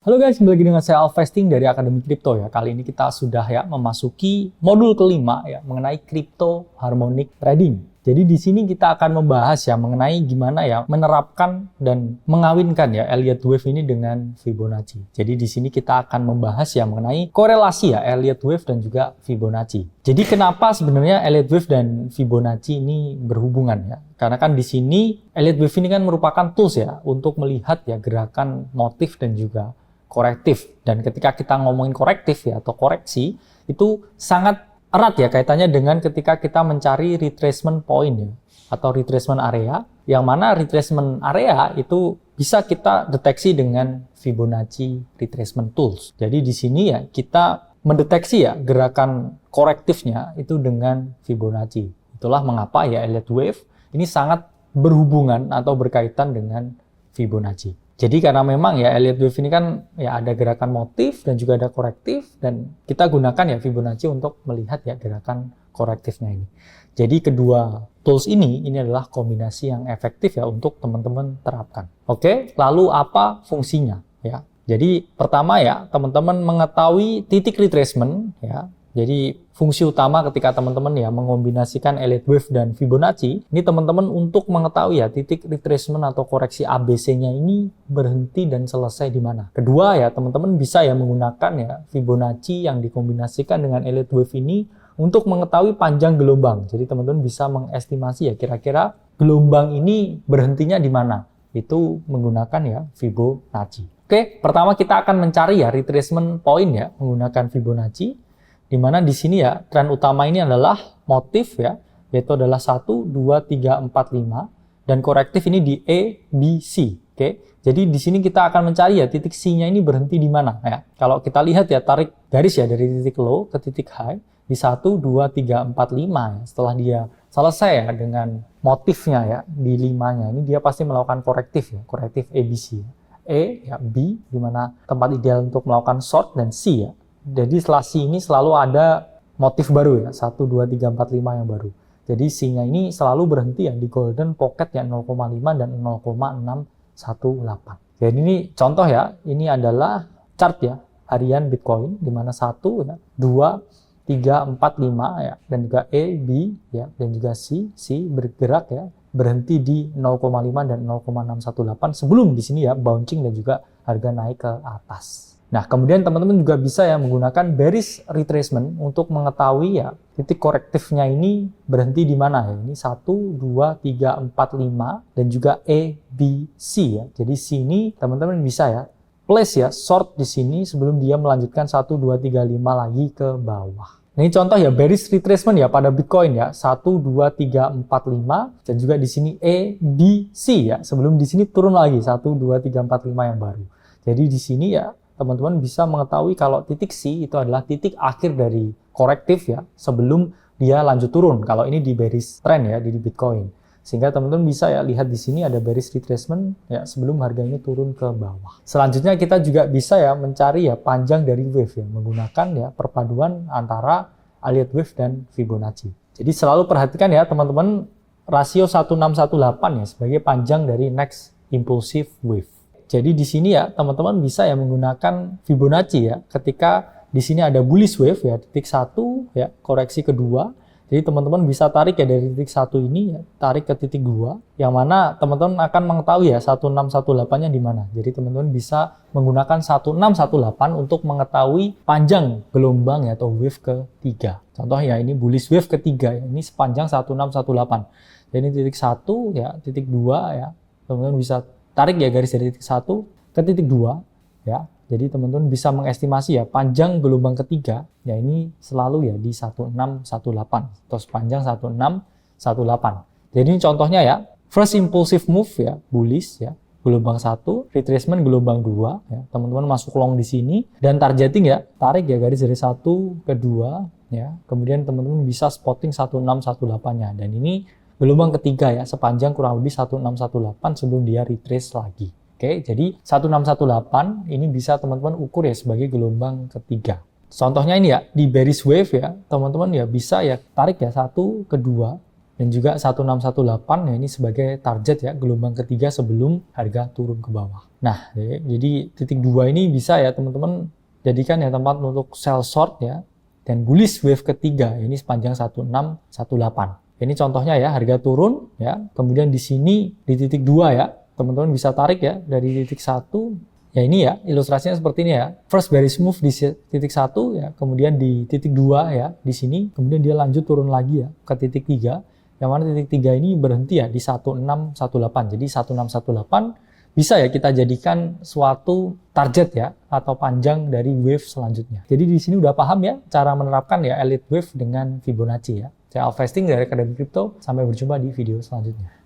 Halo guys, kembali lagi dengan saya Alvesting dari Akademi Kripto ya. Kali ini kita sudah ya memasuki modul kelima ya mengenai Crypto Harmonic Trading. Jadi di sini kita akan membahas ya mengenai gimana ya menerapkan dan mengawinkan ya Elliott Wave ini dengan Fibonacci. Jadi di sini kita akan membahas ya mengenai korelasi ya Elliott Wave dan juga Fibonacci. Jadi kenapa sebenarnya Elliott Wave dan Fibonacci ini berhubungan ya? Karena kan di sini Elliott Wave ini kan merupakan tools ya untuk melihat ya gerakan motif dan juga korektif. Dan ketika kita ngomongin korektif ya atau koreksi, itu sangat erat ya kaitannya dengan ketika kita mencari retracement point ya atau retracement area, yang mana retracement area itu bisa kita deteksi dengan Fibonacci retracement tools. Jadi di sini ya kita mendeteksi ya gerakan korektifnya itu dengan Fibonacci. Itulah mengapa ya Elliott Wave ini sangat berhubungan atau berkaitan dengan Fibonacci. Jadi karena memang ya Elliott Wave ini kan ya ada gerakan motif dan juga ada korektif, dan kita gunakan ya Fibonacci untuk melihat ya gerakan korektifnya ini. Jadi kedua tools ini adalah kombinasi yang efektif ya untuk teman-teman terapkan. Oke, lalu apa fungsinya ya? Jadi pertama ya teman-teman mengetahui titik retracement ya. Jadi fungsi utama ketika teman-teman ya mengombinasikan Elliott Wave dan Fibonacci, ini teman-teman untuk mengetahui ya titik retracement atau koreksi ABC-nya ini berhenti dan selesai di mana. Kedua ya teman-teman bisa ya menggunakan ya Fibonacci yang dikombinasikan dengan Elliott Wave ini untuk mengetahui panjang gelombang. Jadi teman-teman bisa mengestimasi ya kira-kira gelombang ini berhentinya di mana. Itu menggunakan ya Fibonacci. Oke, pertama kita akan mencari ya retracement point ya menggunakan Fibonacci. Di mana di sini ya tren utama ini adalah motif ya, yaitu adalah 1, 2, 3, 4, 5, dan korektif ini di A, B, C. Oke. Jadi di sini kita akan mencari ya titik C-nya ini berhenti di mana ya. Kalau kita lihat ya tarik garis ya dari titik low ke titik high di 1, 2, 3, 4, 5 ya. Setelah dia selesai ya dengan motifnya ya di 5-nya ini dia pasti melakukan korektif ya, korektif ABC. E ya B di mana tempat ideal untuk melakukan short, dan C ya. Jadi setelah C ini selalu ada motif baru ya, 1, 2, 3, 4, 5 yang baru. Jadi C-nya ini selalu berhenti ya di golden pocket ya 0,5 dan 0,618. Jadi ini contoh ya, ini adalah chart ya harian Bitcoin di mana 1 ya, 2, 3, 4, 5 ya, dan juga E, B ya, dan juga C bergerak ya, berhenti di 0,5 dan 0,618 sebelum di sini ya bouncing dan juga harga naik ke atas. Nah, kemudian teman-teman juga bisa ya menggunakan bearish retracement untuk mengetahui ya titik korektifnya ini berhenti di mana ya. Ini 1, 2, 3, 4, 5 dan juga E, B, C ya. Jadi sini teman-teman bisa ya place ya short di sini sebelum dia melanjutkan 1, 2, 3, 5 lagi ke bawah. Nah, ini contoh ya bearish retracement ya pada Bitcoin ya. 1, 2, 3, 4, 5 dan juga di sini E, B, C ya. Sebelum di sini turun lagi 1, 2, 3, 4, 5 yang baru. Jadi di sini ya teman-teman bisa mengetahui kalau titik C itu adalah titik akhir dari korektif ya sebelum dia lanjut turun. Kalau ini di bearish trend ya di Bitcoin. Sehingga teman-teman bisa ya lihat di sini ada bearish retracement ya sebelum harganya turun ke bawah. Selanjutnya kita juga bisa ya mencari ya panjang dari wave ya menggunakan ya perpaduan antara Elliott Wave dan Fibonacci. Jadi selalu perhatikan ya teman-teman rasio 1618 ya sebagai panjang dari next impulsive wave. Jadi di sini ya teman-teman bisa ya menggunakan Fibonacci ya ketika di sini ada bullish wave ya titik 1 ya koreksi kedua. Jadi teman-teman bisa tarik ya dari titik 1 ini ya tarik ke titik 2 yang mana teman-teman akan mengetahui ya 1618-nya di mana. Jadi teman-teman bisa menggunakan 1618 untuk mengetahui panjang gelombang ya atau wave ketiga. Contoh ya ini bullish wave ketiga ya ini sepanjang 1618. Jadi titik 1 ya titik 2 ya teman-teman bisa tarik ya garis dari titik 1 ke titik 2 ya. Jadi teman-teman bisa mengestimasi ya panjang gelombang ketiga ya ini selalu ya di 1618 atau sepanjang 1618. Jadi ini contohnya ya first impulsive move ya bullish ya gelombang 1, retracement gelombang 2 ya. Teman-teman masuk long di sini dan targeting ya tarik ya garis dari 1 ke 2 ya. Kemudian teman-teman bisa spotting 1618-nya dan ini gelombang ketiga ya, sepanjang kurang lebih 1618 sebelum dia retrace lagi. Oke, jadi 1618 ini bisa teman-teman ukur ya sebagai gelombang ketiga. Contohnya ini ya, di bearish wave ya, teman-teman ya bisa ya tarik ya 1 ke 2 dan juga 1618 ya ini sebagai target ya gelombang ketiga sebelum harga turun ke bawah. Nah, jadi titik 2 ini bisa ya teman-teman jadikan ya tempat untuk sell short ya, dan bullish wave ketiga ini sepanjang 1618. Ini contohnya ya, harga turun ya, kemudian di sini di titik 2 ya, teman-teman bisa tarik ya dari titik 1. Ya ini ya, ilustrasinya seperti ini ya. First bearish move di titik 1 ya, kemudian di titik 2 ya, di sini, kemudian dia lanjut turun lagi ya ke titik 3. Yang mana titik 3 ini berhenti ya di 1618. Jadi 1618 bisa ya kita jadikan suatu target ya atau panjang dari wave selanjutnya. Jadi di sini udah paham ya cara menerapkan ya elite wave dengan Fibonacci ya. Saya Alvesting dari Akademi Crypto. Sampai berjumpa di video selanjutnya.